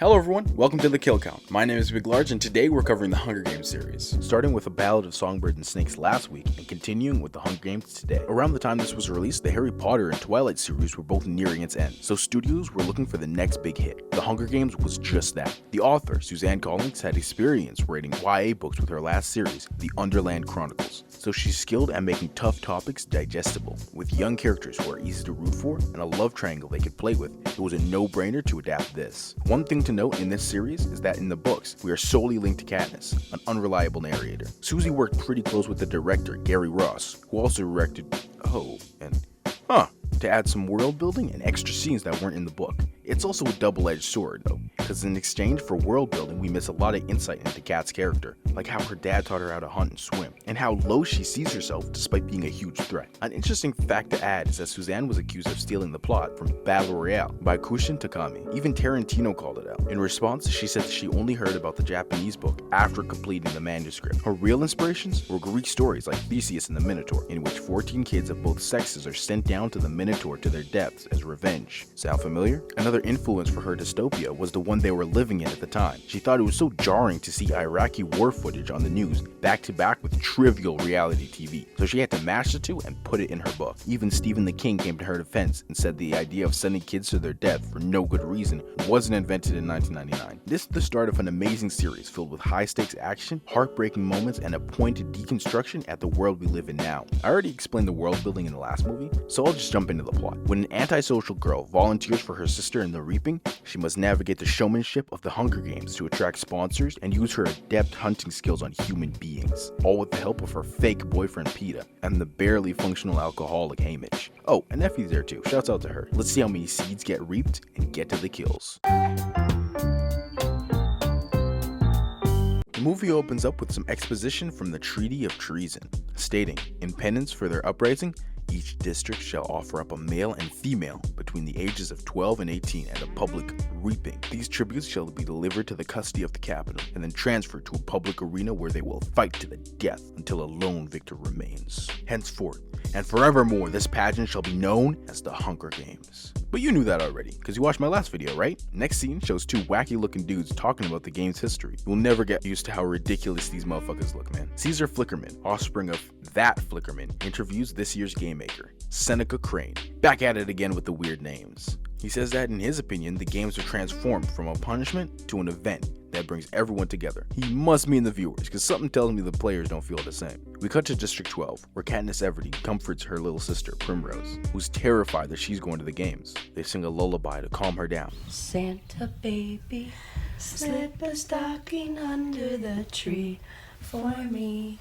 Hello everyone, welcome to The Kill Count. My name is Big Large and today we're covering the Hunger Games series. Starting with A Ballad of Songbirds and Snakes last week and continuing with the Hunger Games today. Around the time this was released, the Harry Potter and Twilight series were both nearing its end, so studios were looking for the next big hit. The Hunger Games was just that. The author, Suzanne Collins, had experience writing YA books with her last series, The Underland Chronicles, so she's skilled at making tough topics digestible. With young characters who are easy to root for and a love triangle they could play with, it was a no-brainer to adapt this. One thing to note in this series is that in the books, we are solely linked to Katniss, an unreliable narrator. Susie worked pretty close with the director, Gary Ross, who also directed to add some world building and extra scenes that weren't in the book. It's also a double-edged sword though, because in exchange for world building we miss a lot of insight into Kat's character, like how her dad taught her how to hunt and swim, and how low she sees herself despite being a huge threat. An interesting fact to add is that Suzanne was accused of stealing the plot from Battle Royale by Kushin Takami. Even Tarantino called it out. In response, she said that she only heard about the Japanese book after completing the manuscript. Her real inspirations were Greek stories like Theseus and the Minotaur, in which 14 kids of both sexes are sent down to the Minotaur to their deaths as revenge. Sound familiar? Another influence for her dystopia was the one they were living in at the time. She thought it was so jarring to see Iraqi war footage on the news back to back with trivial reality TV, so she had to mash the two and put it in her book. Even Stephen the King came to her defense and said the idea of sending kids to their death for no good reason wasn't invented in 1999. This is the start of an amazing series filled with high-stakes action, heartbreaking moments, and a pointed deconstruction at the world we live in now. I already explained the world building in the last movie, so I'll just jump into the plot. When an antisocial girl volunteers for her sister in the Reaping, she must navigate the showmanship of the Hunger Games to attract sponsors and use her adept hunting skills on human beings, all with the help of her fake boyfriend Peeta and the barely functional alcoholic Hamish. Oh, and Effie's there too, shouts out to her. Let's see how many seeds get reaped and get to the kills. The movie opens up with some exposition from the Treaty of Treason, stating, in penance for their uprising, each district shall offer up a male and female between the ages of 12 and 18 at a public reaping. These tributes shall be delivered to the custody of the capital and then transferred to a public arena where they will fight to the death until a lone victor remains. Henceforth and forevermore this pageant shall be known as the Hunger Games. But you knew that already, because you watched my last video, right? Next scene shows two wacky looking dudes talking about the game's history. You'll never get used to how ridiculous these motherfuckers look, man. Caesar Flickerman, offspring of that Flickerman, interviews this year's game maker, Seneca Crane. Back at it again with the weird names. He says that in his opinion, the games are transformed from a punishment to an event that brings everyone together. He must mean the viewers, because something tells me the players don't feel the same. We cut to District 12, where Katniss Everdeen comforts her little sister, Primrose, who's terrified that she's going to the games. They sing a lullaby to calm her down. Santa baby, slip a stocking under the tree for me.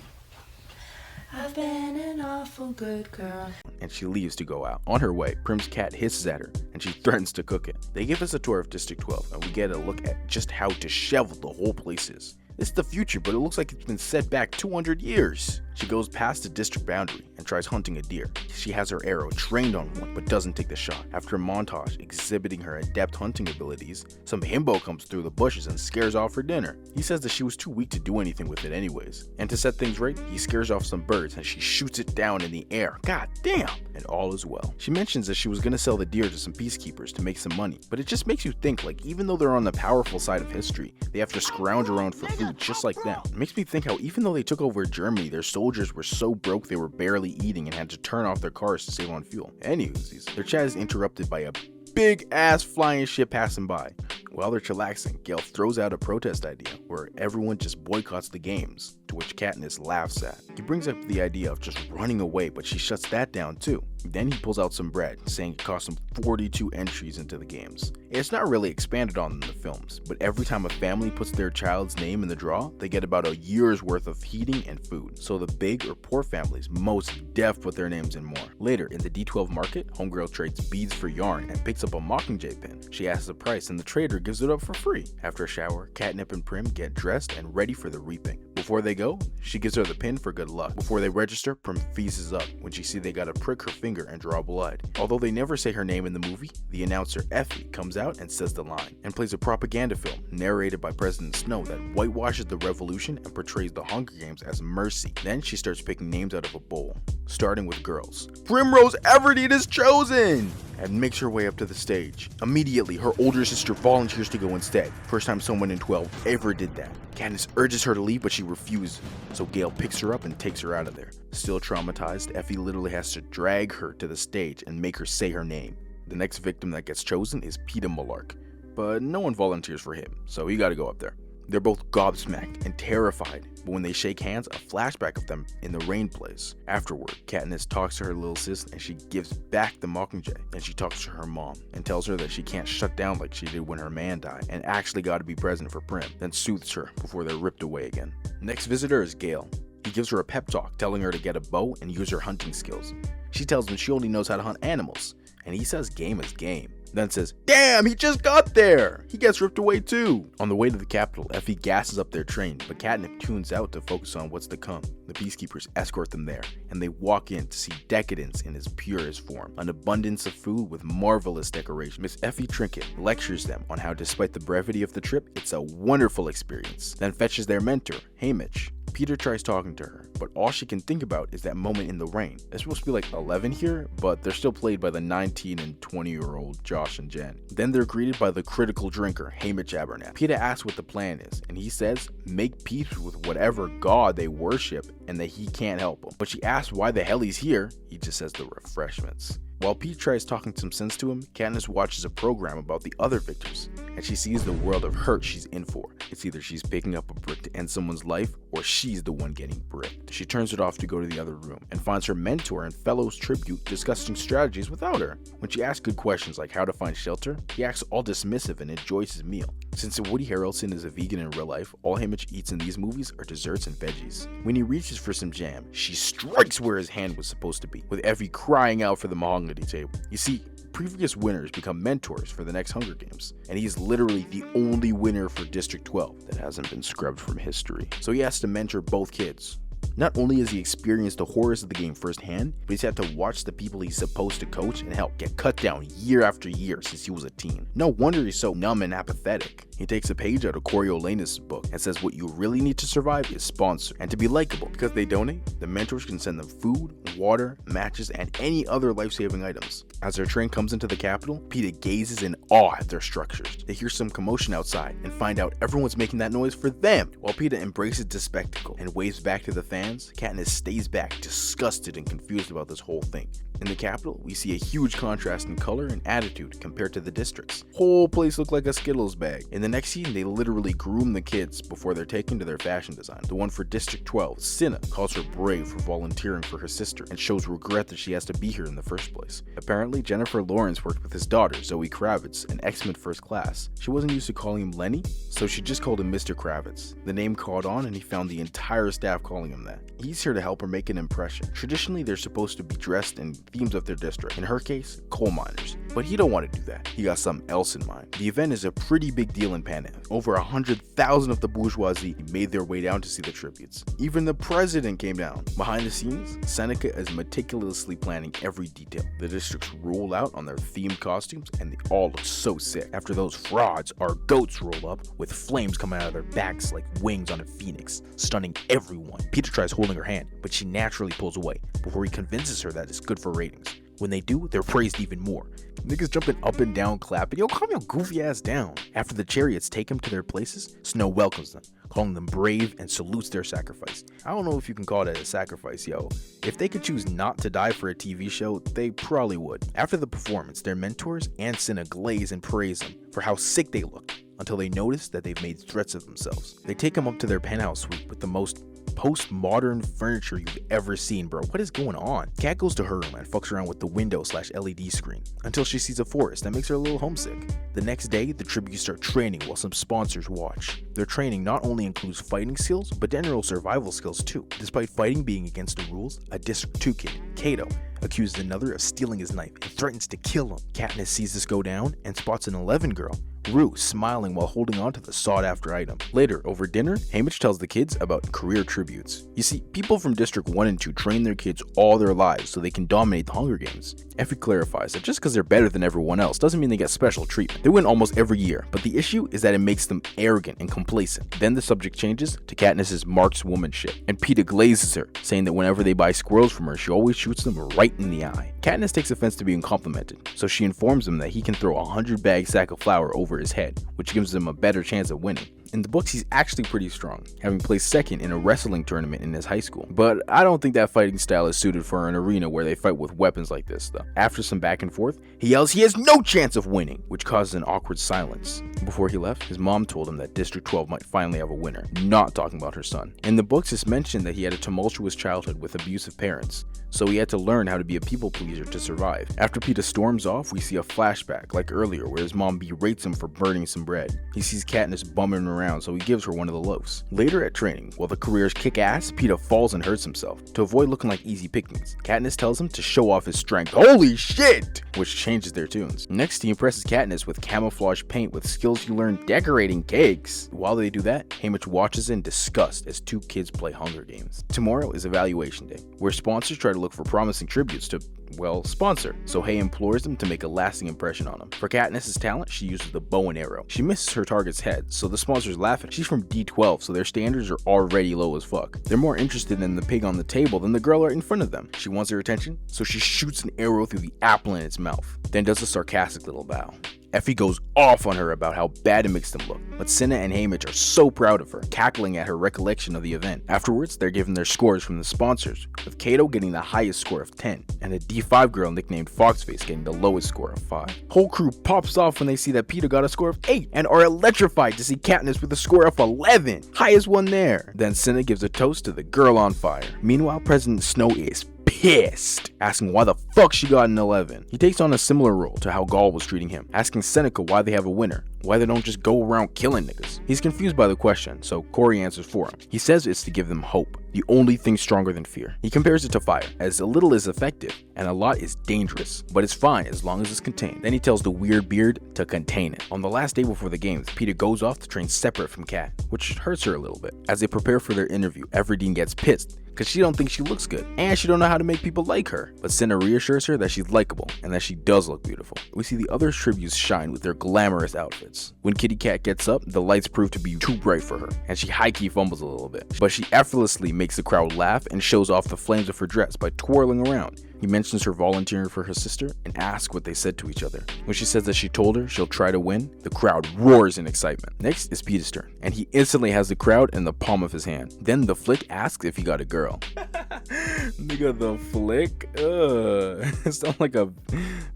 I've been an awful good girl. And she leaves to go out. On her way, Prim's cat hisses at her, and she threatens to cook it. They give us a tour of District 12, and we get a look at just how disheveled the whole place is. It's the future, but it looks like it's been set back 200 years. She goes past the district boundary and tries hunting a deer. She has her arrow trained on one, but doesn't take the shot. After a montage exhibiting her adept hunting abilities, some himbo comes through the bushes and scares off her dinner. He says that she was too weak to do anything with it anyways. And to set things right, he scares off some birds and she shoots it down in the air. God damn! And all is well. She mentions that she was gonna sell the deer to some peacekeepers to make some money, but it just makes you think, like, even though they're on the powerful side of history, they have to scrounge around for food just like them. It makes me think how even though they took over Germany, their soldiers were so broke they were barely eating and had to turn off their cars to save on fuel. Anywho, their chat is interrupted by a big ass flying ship passing by. While they're chillaxing, Gale throws out a protest idea where everyone just boycotts the games, to which Katniss laughs at. He brings up the idea of just running away, but she shuts that down too. Then he pulls out some bread, saying it cost him 42 entries into the games. It's not really expanded on in the films, but every time a family puts their child's name in the draw, they get about a year's worth of heating and food. So the big or poor families most def put their names in more. Later, in the D12 market, Homegirl trades beads for yarn and picks up a Mockingjay pin. She asks the price and the trader gives it up for free. After a shower, Catnip and Prim get dressed and ready for the reaping. Before they go, she gives her the pin for good luck. Before they register, Prim fizzes up when she sees they gotta prick her finger and draw blood. Although they never say her name in the movie, the announcer Effie comes out and says the line, and plays a propaganda film narrated by President Snow that whitewashes the revolution and portrays the Hunger Games as mercy. Then she starts picking names out of a bowl, starting with girls. Primrose Everdeen is chosen! and makes her way up to the stage. Immediately, her older sister volunteers to go instead. First time someone in 12 ever did that. Katniss urges her to leave, but she refuses, so Gale picks her up and takes her out of there. Still traumatized, Effie literally has to drag her to the stage and make her say her name. The next victim that gets chosen is Peeta Malark, but no one volunteers for him, so he gotta go up there. They're both gobsmacked and terrified, but when they shake hands, a flashback of them in the rain plays. Afterward, Katniss talks to her little sis and she gives back the Mockingjay, and she talks to her mom and tells her that she can't shut down like she did when her man died and actually got to be present for Prim, then soothes her before they're ripped away again. Next visitor is Gale. He gives her a pep talk, telling her to get a bow and use her hunting skills. She tells him she only knows how to hunt animals, and he says game is game. Then says, "Damn, he just got there!" He gets ripped away too. On the way to the capital, Effie gasses up their train, but Catnip tunes out to focus on what's to come. The peacekeepers escort them there, and they walk in to see decadence in its purest form. An abundance of food with marvelous decoration. Miss Effie Trinket lectures them on how despite the brevity of the trip, it's a wonderful experience. Then fetches their mentor, Haymitch. Peter tries talking to her, but all she can think about is that moment in the rain. They're supposed to be like 11 here, but they're still played by the 19 and 20-year-old Josh and Jen. Then they're greeted by the critical drinker, Haymitch Abernathy. Peter asks what the plan is, and he says, make peace with whatever god they worship and that he can't help them. But she asks why the hell he's here. He just says the refreshments. While Pete tries talking some sense to him, Katniss watches a program about the other victors, and she sees the world of hurt she's in for. It's either she's picking up a brick to end someone's life, or she's the one getting bricked. She turns it off to go to the other room, and finds her mentor and fellow's tribute discussing strategies without her. When she asks good questions like how to find shelter, he acts all dismissive and enjoys his meal. Since Woody Harrelson is a vegan in real life, all Haymitch eats in these movies are desserts and veggies. When he reaches for some jam, she strikes where his hand was supposed to be, with Effie crying out for the mahogany table. You see, previous winners become mentors for the next Hunger Games, and he's literally the only winner for District 12 that hasn't been scrubbed from history. So he has to mentor both kids. Not only has he experienced the horrors of the game firsthand, but he's had to watch the people he's supposed to coach and help get cut down year after year since he was a teen. No wonder he's so numb and apathetic. He takes a page out of Coriolanus' book and says what you really need to survive is sponsor and to be likable. Because they donate, the mentors can send them food, water, matches, and any other life-saving items. As their train comes into the capital, Peeta gazes in awe at their structures. They hear some commotion outside and find out everyone's making that noise for them. While Peeta embraces the spectacle and waves back to the fans, Katniss stays back, disgusted and confused about this whole thing. In the capital, we see a huge contrast in color and attitude compared to the districts. Whole place looked like a Skittles bag. In the next scene, they literally groom the kids before they're taken to their fashion design. The one for District 12, Cinna, calls her brave for volunteering for her sister and shows regret that she has to be here in the first place. Apparently, Jennifer Lawrence worked with his daughter, Zoe Kravitz, an X-Men First Class. She wasn't used to calling him Lenny, so she just called him Mr. Kravitz. The name caught on and he found the entire staff calling him that. He's here to help her make an impression. Traditionally, they're supposed to be dressed in themes of their district. In her case, coal miners. But he don't want to do that. He got something else in mind. The event is a pretty big deal in Panem. Over 100,000 of the bourgeoisie made their way down to see the tributes. Even the president came down. Behind the scenes, Seneca is meticulously planning every detail. The districts roll out on their themed costumes and they all look so sick. After those frauds, our goats roll up with flames coming out of their backs like wings on a phoenix, stunning everyone. Peter tries holding her hand, but she naturally pulls away before he convinces her that it's good for ratings. When they do, they're praised even more. Niggas jumping up and down clapping, yo, calm your goofy ass down. After the chariots take them to their places, Snow welcomes them, calling them brave and salutes their sacrifice. I don't know if you can call that a sacrifice, yo. If they could choose not to die for a TV show, they probably would. After the performance, their mentors and Cinna glaze and praise them for how sick they look, until they notice that they've made threats of themselves. They take them up to their penthouse suite with the most postmodern furniture you've ever seen, bro. What is going on? Kat goes to her room and fucks around with the window/LED screen until she sees a forest that makes her a little homesick. The next day, the tributes start training while some sponsors watch. Their training not only includes fighting skills, but general survival skills too. Despite fighting being against the rules, a District 2 kid, Cato, accuses another of stealing his knife and threatens to kill him. Katniss sees this go down and spots an 11 girl, Rue, smiling while holding on to the sought-after item. Later, over dinner, Haymitch tells the kids about career tributes. You see, people from District 1 and 2 train their kids all their lives so they can dominate the Hunger Games. Effie clarifies that just because they're better than everyone else doesn't mean they get special treatment. They win almost every year, but the issue is that it makes them arrogant and complacent. Then the subject changes to Katniss's markswomanship, and Peeta glazes her, saying that whenever they buy squirrels from her, she always shoots them right in the eye. Katniss takes offense to being complimented, so she informs him that he can throw a 100-bag sack of flour over his head, which gives him a better chance of winning. In the books, he's actually pretty strong, having placed second in a wrestling tournament in his high school. But I don't think that fighting style is suited for an arena where they fight with weapons like this, though. After some back and forth, he yells he has no chance of winning, which causes an awkward silence. Before he left, his mom told him that District 12 might finally have a winner, not talking about her son. In the books, it's mentioned that he had a tumultuous childhood with abusive parents, so he had to learn how to be a people pleaser to survive. After Peeta storms off, we see a flashback, like earlier, where his mom berates him for burning some bread. He sees Katniss bumming around, so he gives her one of the loaves. Later at training, while the careers kick ass, Peeta falls and hurts himself. To avoid looking like easy pickings, Katniss tells him to show off his strength. Holy shit! Which changes their tunes. Next, he impresses Katniss with camouflage paint with skills he learned decorating cakes. While they do that, Haymitch watches in disgust as two kids play Hunger Games. Tomorrow is evaluation day, where sponsors try to look for promising tributes to, well, sponsor, so Hay implores them to make a lasting impression on him. For Katniss's talent, she uses the bow and arrow. She misses her target's head, so the sponsors laugh at her. She's from D12, so their standards are already low as fuck. They're more interested in the pig on the table than the girl right in front of them. She wants their attention, so she shoots an arrow through the apple in its mouth, then does a sarcastic little bow. Effie goes off on her about how bad it makes them look, but Cinna and Haymitch are so proud of her, cackling at her recollection of the event. Afterwards, they're given their scores from the sponsors, with Cato getting the highest score of 10, and a D5 girl nicknamed Foxface getting the lowest score of 5. Whole crew pops off when they see that Peeta got a score of 8, and are electrified to see Katniss with a score of 11, highest one there. Then Cinna gives a toast to the girl on fire. Meanwhile, President Snow is pissed, asking why the fuck she got an 11. He takes on a similar role to how Gaul was treating him, asking Seneca why they have a winner, why they don't just go around killing niggas. He's confused by the question, so Corey answers for him. He says it's to give them hope, the only thing stronger than fear. He compares it to fire, as a little is effective, and a lot is dangerous, but it's fine as long as it's contained. Then he tells the weird beard to contain it. On the last day before the games, Peeta goes off to train separate from Kat, which hurts her a little bit. As they prepare for their interview, Everdeen gets pissed, because she don't think she looks good, and she don't know how to make people like her. But Cinna reassures her that she's likable, and that she does look beautiful. We see the other tributes shine with their glamorous outfits. When Kitty Cat gets up, the lights prove to be too bright for her, and she high-key fumbles a little bit. But she effortlessly makes the crowd laugh and shows off the flames of her dress by twirling around. He mentions her volunteering for her sister and asks what they said to each other. When she says that she told her she'll try to win, the crowd roars in excitement. Next is Peeta's turn, and he instantly has the crowd in the palm of his hand. Then the flick asks if he got a girl. Nigga, the flick? It sounds like a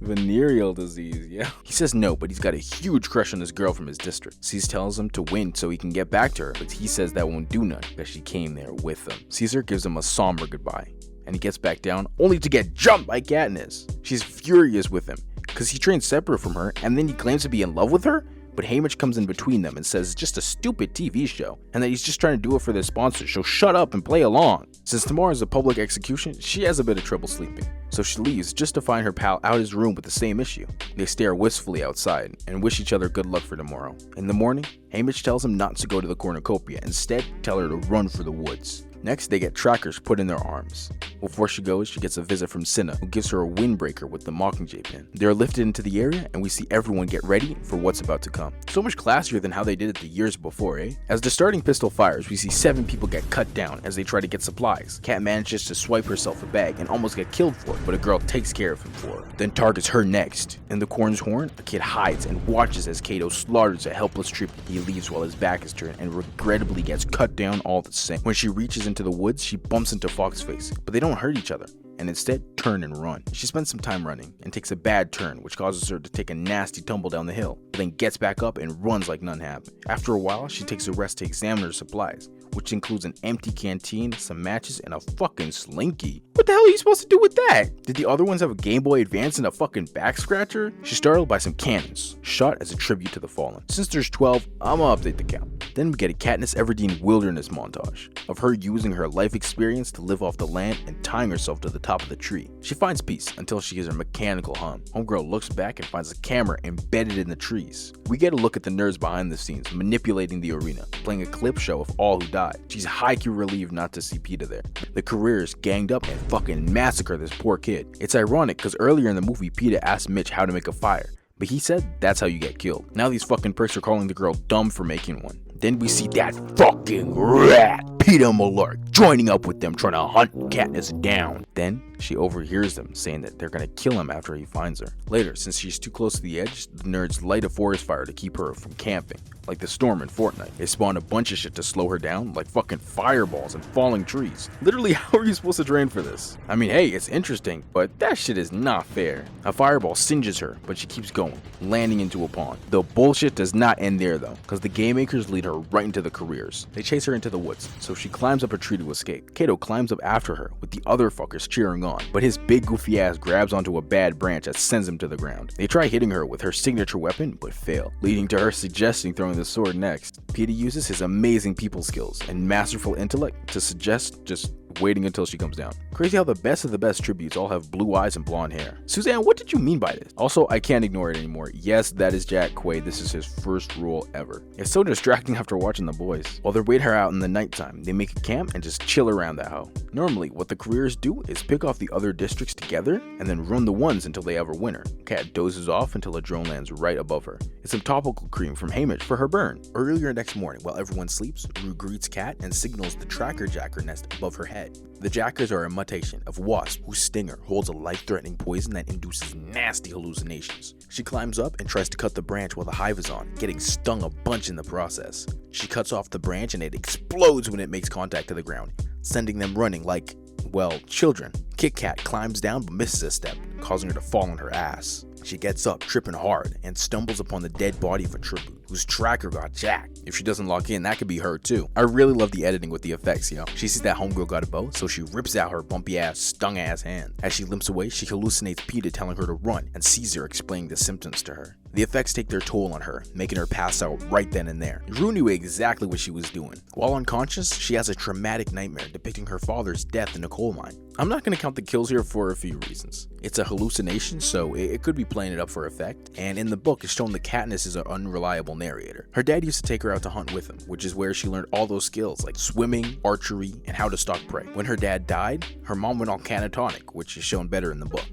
venereal disease, yeah? He says no, but he's got a huge crush on this girl from his district. Caesar tells him to win so he can get back to her, but he says that won't do none, because she came there with him. Caesar gives him a somber goodbye, and he gets back down, only to get jumped by Katniss. She's furious with him, because he trained separate from her, and then he claims to be in love with her? But Haymitch comes in between them and says it's just a stupid TV show, and that he's just trying to do it for their sponsors, so shut up and play along. Since tomorrow is a public execution, she has a bit of trouble sleeping, so she leaves just to find her pal out his room with the same issue. They stare wistfully outside, and wish each other good luck for tomorrow. In the morning, Haymitch tells him not to go to the cornucopia, instead tell her to run for the woods. Next, they get trackers put in their arms. Before she goes, she gets a visit from Cinna, who gives her a windbreaker with the Mockingjay pin. They're lifted into the area, and we see everyone get ready for what's about to come. So much classier than how they did it the years before, eh? As the starting pistol fires, we see 7 people get cut down as they try to get supplies. Kat manages to swipe herself a bag and almost get killed for it, but a girl takes care of him for her, then targets her next. In the corn's horn, a kid hides and watches as Cato slaughters a helpless trooper. He leaves while his back is turned and regrettably gets cut down all the same. When she reaches into the woods, she bumps into Foxface, but they don't hurt each other, and instead turn and run. She spends some time running and takes a bad turn, which causes her to take a nasty tumble down the hill, but then gets back up and runs like none happened. After a while, she takes a rest to examine her supplies, which includes an empty canteen, some matches, and a fucking slinky. What the hell are you supposed to do with that? Did the other ones have a Game Boy Advance and a fucking back scratcher? She's startled by some cannons, shot as a tribute to the fallen. Since there's 12, I'ma update the count. Then we get a Katniss Everdeen wilderness montage of her using her life experience to live off the land and tying herself to the top of the tree. She finds peace until she hears her mechanical hum. Homegirl looks back and finds a camera embedded in the trees. We get a look at the nerds behind the scenes manipulating the arena, playing a clip show of all who died. She's high-key relieved not to see Peeta there. The careers ganged up and fucking massacre this poor kid. It's ironic because earlier in the movie, Peeta asked Mitch how to make a fire, but he said that's how you get killed. Now these fucking pricks are calling the girl dumb for making one. Then we see that fucking rat, Peeta Malark, joining up with them trying to hunt Katniss down. Then she overhears them saying that they're gonna kill him after he finds her. Later, since she's too close to the edge, the nerds light a forest fire to keep her from camping. Like the storm in Fortnite. They spawn a bunch of shit to slow her down, like fucking fireballs and falling trees. Literally, how are you supposed to train for this? I mean, hey, it's interesting, but that shit is not fair. A fireball singes her, but she keeps going, landing into a pond. The bullshit does not end there though, because the game makers lead her right into the careers. They chase her into the woods, so she climbs up a tree to escape. Kato climbs up after her, with the other fuckers cheering on, but his big goofy ass grabs onto a bad branch that sends him to the ground. They try hitting her with her signature weapon, but fail, leading to her suggesting throwing the sword next. Peeta uses his amazing people skills and masterful intellect to suggest just waiting until she comes down. Crazy how the best of the best tributes all have blue eyes and blonde hair. Suzanne, what did you mean by this? Also, I can't ignore it anymore. Yes, that is Jack Quaid. This is his first role ever. It's so distracting after watching The Boys. While they're waiting her out in the nighttime, they make a camp and just chill around that hoe. Normally, what the careers do is pick off the other districts together and then run the ones until they have a winner. Kat dozes off until a drone lands right above her. It's some topical cream from Hamish for her burn. Earlier next morning, while everyone sleeps, Rue greets Kat and signals the tracker jacker nest above her head. The jackers are a mutation of wasp whose stinger holds a life-threatening poison that induces nasty hallucinations. She climbs up and tries to cut the branch while the hive is on, getting stung a bunch in the process. She cuts off the branch and it explodes when it makes contact to the ground, sending them running like, well, children. Kit Kat climbs down but misses a step, causing her to fall on her ass. She gets up, tripping hard, and stumbles upon the dead body of a tribute, whose tracker got jacked. If she doesn't lock in, that could be her too. I really love the editing with the effects, yo. She sees that homegirl got a bow, so she rips out her bumpy ass, stung ass hand. As she limps away, she hallucinates Peeta telling her to run, and Caesar explaining the symptoms to her. The effects take their toll on her, making her pass out right then and there. Rue knew exactly what she was doing. While unconscious, she has a traumatic nightmare depicting her father's death in a coal mine. I'm not going to count the kills here for a few reasons. It's a hallucination, so it could be playing it up for effect, and in the book it's shown that Katniss is an unreliable narrator. Her dad used to take her out to hunt with him, which is where she learned all those skills like swimming, archery, and how to stalk prey. When her dad died, her mom went on catatonic, which is shown better in the book.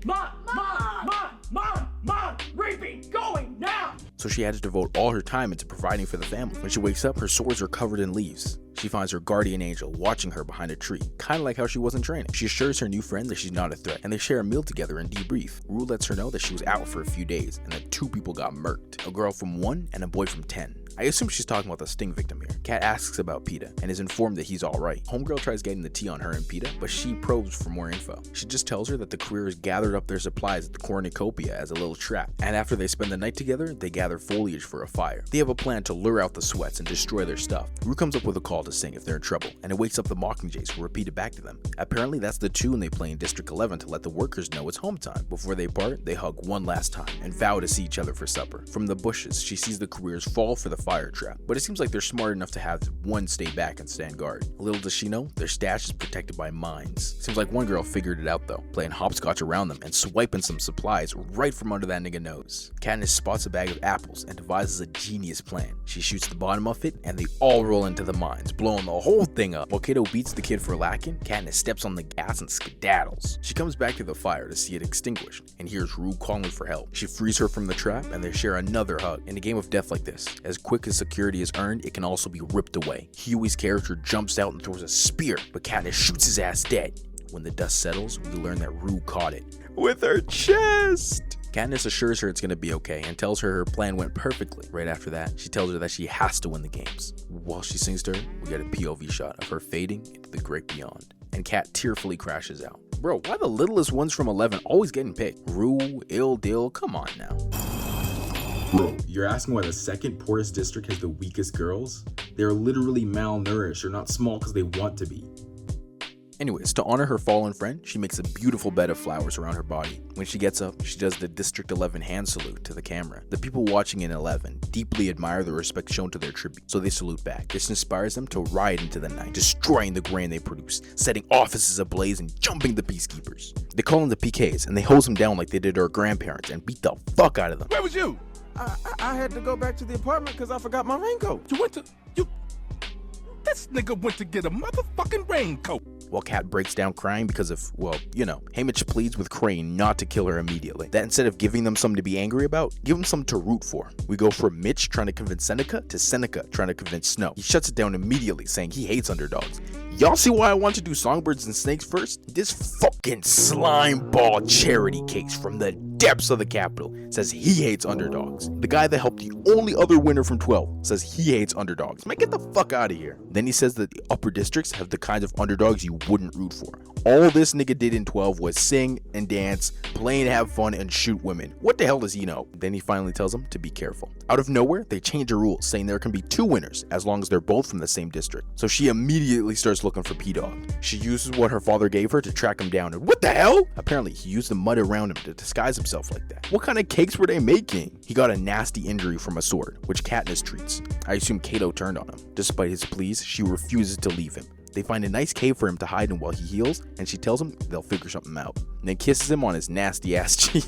Mom, reaping, going now! So she had to devote all her time into providing for the family. When she wakes up, her swords are covered in leaves. She finds her guardian angel watching her behind a tree, kinda like how she was in training. She assures her new friend that she's not a threat, and they share a meal together and debrief. Rue lets her know that she was out for a few days, and that 2 people got murked. A girl from 1 and a boy from 10. I assume she's talking about the sting victim here. Kat asks about Peeta, and is informed that he's alright. Homegirl tries getting the tea on her and Peeta, but she probes for more info. She just tells her that the careers gathered up their supplies at the cornucopia as a little trap, and after they spend the night together, they gather foliage for a fire. They have a plan to lure out the sweats and destroy their stuff. Rue comes up with a call to sing if they're in trouble, and it wakes up the Mockingjays who repeat it back to them. Apparently that's the tune they play in District 11 to let the workers know it's home time. Before they part, they hug one last time and vow to see each other for supper. From the bushes, she sees the careers fall for the fire trap, but it seems like they're smart enough to have one stay back and stand guard. Little does she know, their stash is protected by mines. Seems like one girl figured it out though, playing hopscotch around them and swiping some supplies right from under that nigga nose. Katniss spots a bag of apples and devises a genius plan. She shoots the bottom of it and they all roll into the mines, blowing the whole thing up. While Kato beats the kid for lacking, Katniss steps on the gas and skedaddles. She comes back to the fire to see it extinguished and hears Rue calling for help. She frees her from the trap and they share another hug. In a game of death like this, as quick as security is earned, it can also be ripped away. Huey's character jumps out and throws a spear, but Katniss shoots his ass dead. When the dust settles, we learn that Rue caught it with her chest. Katniss assures her it's gonna be okay and tells her plan went perfectly. Right after that, she tells her that she has to win the games. While she sings to her, we get a POV shot of her fading into the great beyond, and Kat tearfully crashes out. Bro, why the littlest ones from 11 always getting picked? Rue, Dill, come on now. Bro, you're asking why the second poorest district has the weakest girls? They're literally malnourished or not small because they want to be. Anyways, to honor her fallen friend, she makes a beautiful bed of flowers around her body. When she gets up, she does the District 11 hand salute to the camera. The people watching in 11 deeply admire the respect shown to their tribute, so they salute back. This inspires them to ride into the night, destroying the grain they produce, setting offices ablaze and jumping the peacekeepers. They call them the PKs, and they hose them down like they did our grandparents and beat the fuck out of them. Where was you? I had to go back to the apartment because I forgot my raincoat. This nigga went to get a motherfucking raincoat. While Kat breaks down crying because of, well, you know, Haymitch pleads with Crane not to kill her immediately. That instead of giving them something to be angry about, give them something to root for. We go from Mitch trying to convince Seneca to Seneca trying to convince Snow. He shuts it down immediately, saying he hates underdogs. Y'all see why I want to do songbirds and snakes first? This fucking slime ball charity case from the depths of the Capitol says he hates underdogs. The guy that helped the only other winner from 12 says he hates underdogs. Man, get the fuck out of here. Then he says that the upper districts have the kinds of underdogs you wouldn't root for. All this nigga did in 12 was sing and dance, play and have fun, and shoot women. What the hell does he know? Then he finally tells them to be careful. Out of nowhere, they change the rules, saying there can be 2 winners as long as they're both from the same district. So she immediately starts looking for P-Dog. She uses what her father gave her to track him down, and what the hell? Apparently, he used the mud around him to disguise himself like that. What kind of cakes were they making? He got a nasty injury from a sword, which Katniss treats. I assume Cato turned on him. Despite his pleas, she refuses to leave him. They find a nice cave for him to hide in while he heals, and she tells him they'll figure something out. And then kisses him on his nasty ass cheek.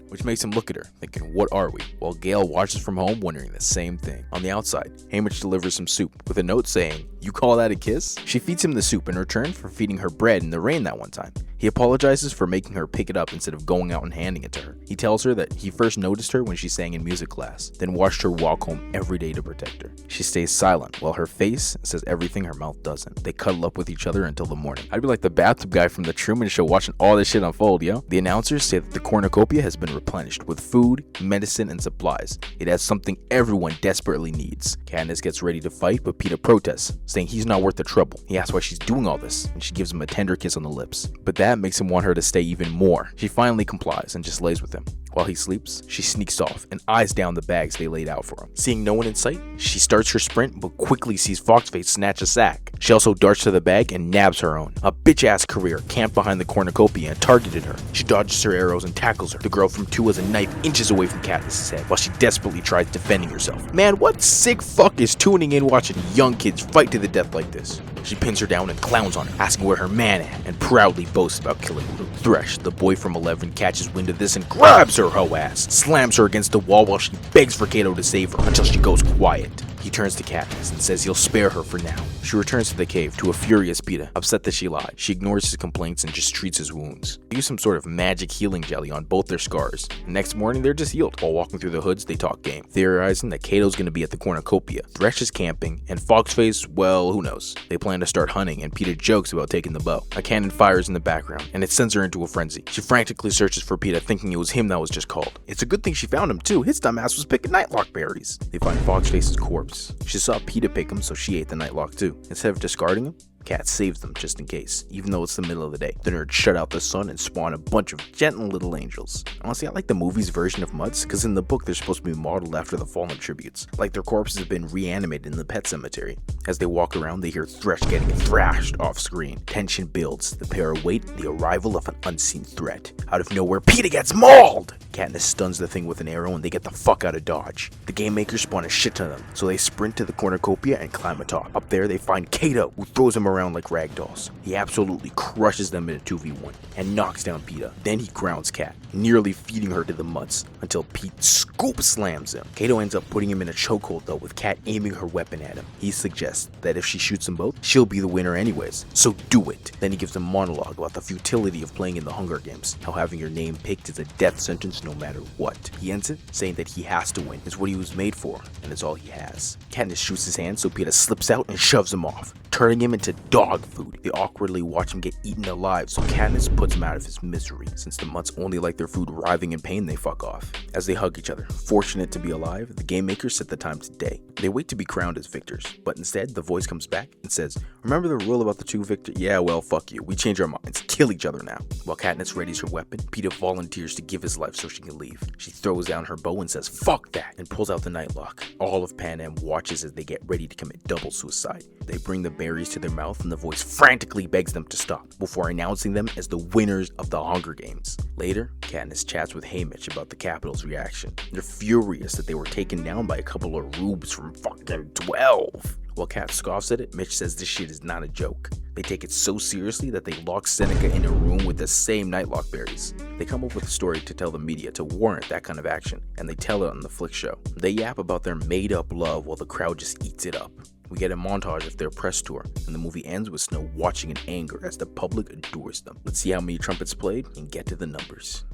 Which makes him look at her, thinking, what are we? While Gale watches from home, wondering the same thing. On the outside, Haymitch delivers some soup, with a note saying, "You call that a kiss?" She feeds him the soup in return for feeding her bread in the rain that one time. He apologizes for making her pick it up instead of going out and handing it to her. He tells her that he first noticed her when she sang in music class, then watched her walk home every day to protect her. She stays silent, while her face says everything her mouth doesn't. They cuddle up with each other until the morning. I'd be like the bathtub guy from the Truman Show watching all this shit unfold, yo. The announcers say that the cornucopia has been replenished with food, medicine, and supplies. It has something everyone desperately needs. Katniss gets ready to fight, but Peeta protests, saying he's not worth the trouble. He asks why she's doing all this, and she gives him a tender kiss on the lips. But that makes him want her to stay even more. She finally complies and just lays with him. While he sleeps, she sneaks off and eyes down the bags they laid out for him. Seeing no one in sight, she starts her sprint but quickly sees Foxface snatch a sack. She also darts to the bag and nabs her own. A bitch-ass career camped behind the cornucopia and targeted her. She dodges her arrows and tackles her. The girl from 2 has a knife inches away from Katniss' head while she desperately tries defending herself. Man, what sick fuck is tuning in watching young kids fight to the death like this? She pins her down and clowns on her, asking where her man at, and proudly boasts about killing her. Thresh, the boy from 11, catches wind of this and grabs her hoe ass, slams her against the wall while she begs for Cato to save her until she goes quiet. He turns to Katniss and says he'll spare her for now. She returns to the cave to a furious Peeta, upset that she lied. She ignores his complaints and just treats his wounds. They use some sort of magic healing jelly on both their scars. The next morning, they're just healed. While walking through the hoods, they talk game, theorizing that Cato's gonna be at the cornucopia, Thresh is camping, and Foxface, well, who knows. They plan to start hunting, and Peeta jokes about taking the bow. A cannon fires in the background, and it sends her into a frenzy. She frantically searches for Peeta, thinking it was him that was just called. It's a good thing she found him too. His dumbass was picking nightlock berries. They find Foxface's corpse. She saw Peeta pick him, so she ate the nightlock too. Instead of discarding him, Cat saves them just in case, even though it's the middle of the day. The nerds shut out the sun and spawn a bunch of gentle little angels. Honestly, I like the movie's version of Mutts, because in the book they're supposed to be modeled after the fallen tributes, like their corpses have been reanimated in the pet cemetery. As they walk around, they hear Thresh getting thrashed off screen. Tension builds. The pair await the arrival of an unseen threat. Out of nowhere, Peeta gets mauled! Katniss stuns the thing with an arrow and they get the fuck out of Dodge. The game makers spawn a shit ton of them, so they sprint to the cornucopia and climb atop. Up there, they find Cato, who throws them around like ragdolls. He absolutely crushes them in a 2v1 and knocks down Peeta. Then he grounds Cat, nearly feeding her to the mutts until Pete scoop slams him. Cato ends up putting him in a chokehold though, with Cat aiming her weapon at him. He suggests that if she shoots them both, she'll be the winner anyways, so do it. Then he gives a monologue about the futility of playing in the Hunger Games, how having your name picked is a death sentence no matter what. He ends it saying that he has to win. It's what he was made for, and it's all he has. Katniss shoots his hand so Peeta slips out and shoves him off, turning him into dog food. They awkwardly watch him get eaten alive, so Katniss puts him out of his misery. Since the mutts only like their food writhing in pain, they fuck off. As they hug each other, fortunate to be alive, the game makers set the time to day. They wait to be crowned as victors, but instead the voice comes back and says, "Remember the rule about the 2 victors? Yeah, well, fuck you. We change our minds. Kill each other now." While Katniss readies her weapon, Peeta volunteers to give his life so she can leave. She throws down her bow and says, "Fuck that," and pulls out the nightlock. All of Panem watches as they get ready to commit double suicide. They bring the berries to their mouth and the voice frantically begs them to stop before announcing them as the winners of the Hunger Games. Later, Katniss chats with Haymitch about the Capitol's reaction. They're furious that they were taken down by a couple of rubes from fucking 12. While Kat scoffs at it, Mitch says this shit is not a joke. They take it so seriously that they lock Seneca in a room with the same nightlock berries. They come up with a story to tell the media to warrant that kind of action, and they tell it on the Flick show. They yap about their made-up love while the crowd just eats it up. We get a montage of their press tour, and the movie ends with Snow watching in anger as the public adores them. Let's see how many trumpets played and get to the numbers.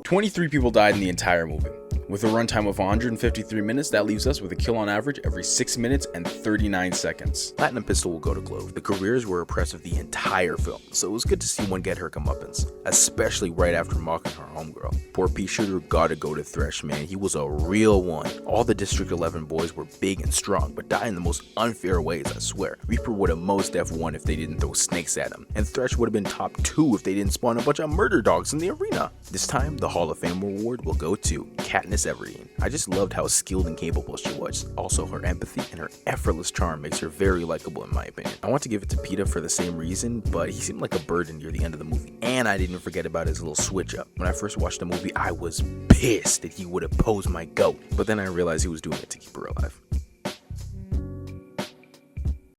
23 people died in the entire movie. With a runtime of 153 minutes, that leaves us with a kill on average every 6 minutes and 39 seconds. Platinum Pistol will go to Clove. The careers were oppressive the entire film, so it was good to see one get her comeuppance, especially right after mocking her homegirl. Poor pea shooter gotta go to Thresh, man. He was a real one. All the District 11 boys were big and strong, but died in the most unfair ways, I swear. Reaper would have most def won if they didn't throw snakes at him, and Thresh would have been top 2 if they didn't spawn a bunch of murder dogs in the arena. This time, the Hall of Fame award will go to Katniss Everdeen. I just loved how skilled and capable she was. Also, her empathy and her effortless charm makes her very likable in my opinion. I want to give it to Peeta for the same reason, but he seemed like a burden near the end of the movie. And I didn't forget about his little switch up. When I first watched the movie, I was pissed that he would oppose my goat, but then I realized he was doing it to keep her alive.